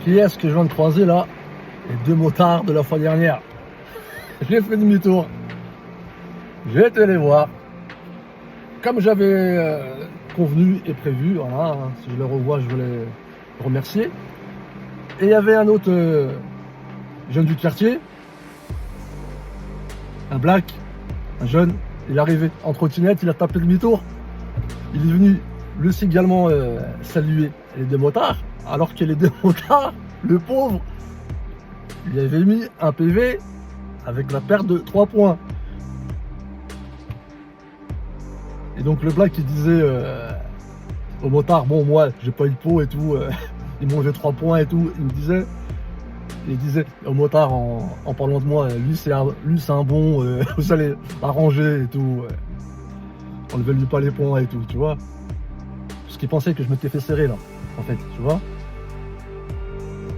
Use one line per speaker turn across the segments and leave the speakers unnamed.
Qui est-ce que je viens de croiser là? Les deux motards de la fois dernière. J'ai fait demi-tour. J'ai été les voir. Comme j'avais convenu et prévu, voilà, hein, si je les revois, je veux les remercier. Et il y avait un autre jeune du quartier, un black, un jeune, il est arrivé en trottinette, il a tapé demi-tour. Il est venu lui aussi également saluer les deux motards, alors que les deux motards, le pauvre, il avait mis un PV avec la perte de 3 points. Et donc le black il disait au motard, bon moi j'ai pas eu de peau et tout, il mangeait 3 points et tout, il disait au motard en parlant de moi, lui c'est un bon, vous allez l'arranger et tout, enlevez-lui pas les points et tout, tu vois. Parce qu'il pensait que je m'étais fait serrer là, en fait, tu vois.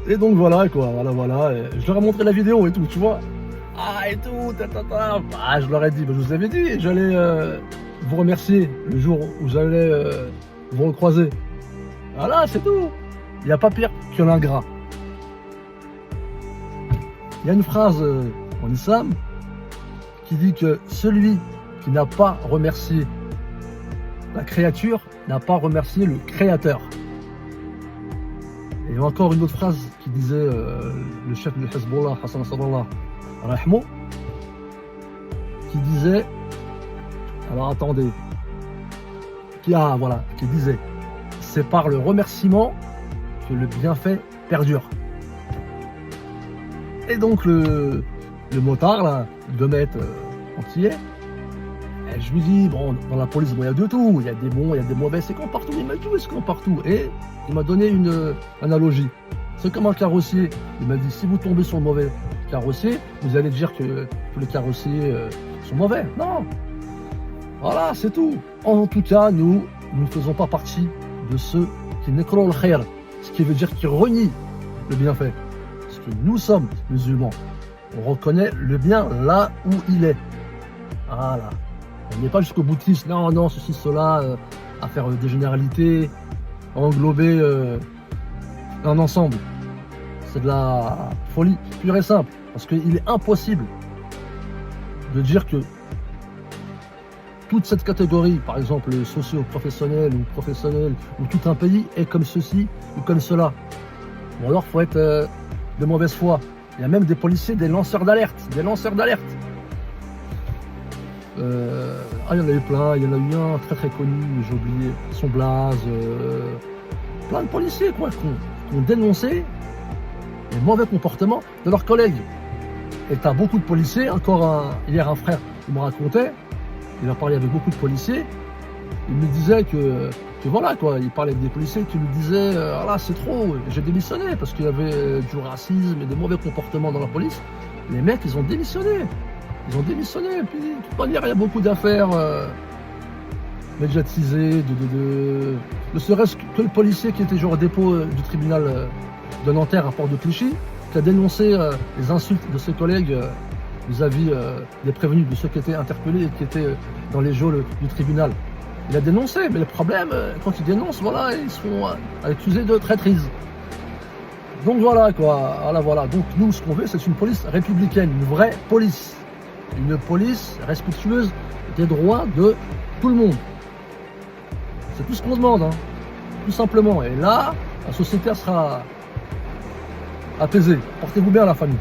Et donc voilà quoi, voilà, je leur ai montré la vidéo et tout, tu vois. Ah et tout, Ah, je leur ai dit, je vous avais dit, j'allais vous remercier le jour où j'allais vous recroiser. Voilà, c'est tout. Il n'y a pas pire qu'un ingrat. Il y a une phrase en islam qui dit que celui qui n'a pas remercié la créature n'a pas remercié le créateur. Et il y a encore une autre phrase qui disait le chef de Hezbollah, Hassan Nasrallah, Rahmo, qui disait, alors attendez, qui disait, c'est par le remerciement que le bienfait perdure. Et donc le motard là, il devait être antillais. Et je lui dis, bon, dans la police, bon, il y a de tout, il y a des bons, il y a des mauvais, c'est comme partout, il m'a dit, oui, c'est comme partout. Et il m'a donné une analogie. C'est comme un carrossier. Il m'a dit, si vous tombez sur le mauvais carrossier, vous allez dire que tous les carrossiers sont mauvais. Non. Voilà, c'est tout. En tout cas, nous ne faisons pas partie de ceux qui nekrol khair, ce qui veut dire qui renient le bienfait. Parce que nous sommes musulmans. On reconnaît le bien là où il est. Voilà. On n'est pas jusqu'au boutiste, non, ceci, cela, à faire des généralités, à englober un ensemble. C'est de la folie pure et simple. Parce qu'il est impossible de dire que toute cette catégorie, par exemple socio-professionnelle ou professionnelle, ou tout un pays est comme ceci ou comme cela. Ou alors il faut être de mauvaise foi. Il y a même des policiers, des lanceurs d'alerte. Il y en a eu plein, il y en a eu un très connu, j'ai oublié son blaze, plein de policiers quoi, qui ont dénoncé les mauvais comportements de leurs collègues. Et tu as beaucoup de policiers, hier un frère il me racontait, il a parlé avec beaucoup de policiers, il me disait que voilà quoi, il parlait avec des policiers qui lui disaient ah là c'est trop, j'ai démissionné parce qu'il y avait du racisme et des mauvais comportements dans la police. Les mecs ils ont démissionné. Ils ont démissionné, et puis de toute manière, il y a beaucoup d'affaires médiatisées, ne serait-ce que le policier qui était au dépôt du tribunal de Nanterre à Port de Clichy, qui a dénoncé les insultes de ses collègues vis-à-vis des prévenus, de ceux qui étaient interpellés et qui étaient dans les geôles du tribunal. Il a dénoncé, mais le problème, quand il dénonce, voilà, ils sont accusés de traîtrise. Donc voilà quoi, voilà. Donc nous, ce qu'on veut, c'est une police républicaine, une vraie police. Une police respectueuse des droits de tout le monde. C'est tout ce qu'on demande, hein, tout simplement. Et là, la société sera apaisée. Portez-vous bien la famille.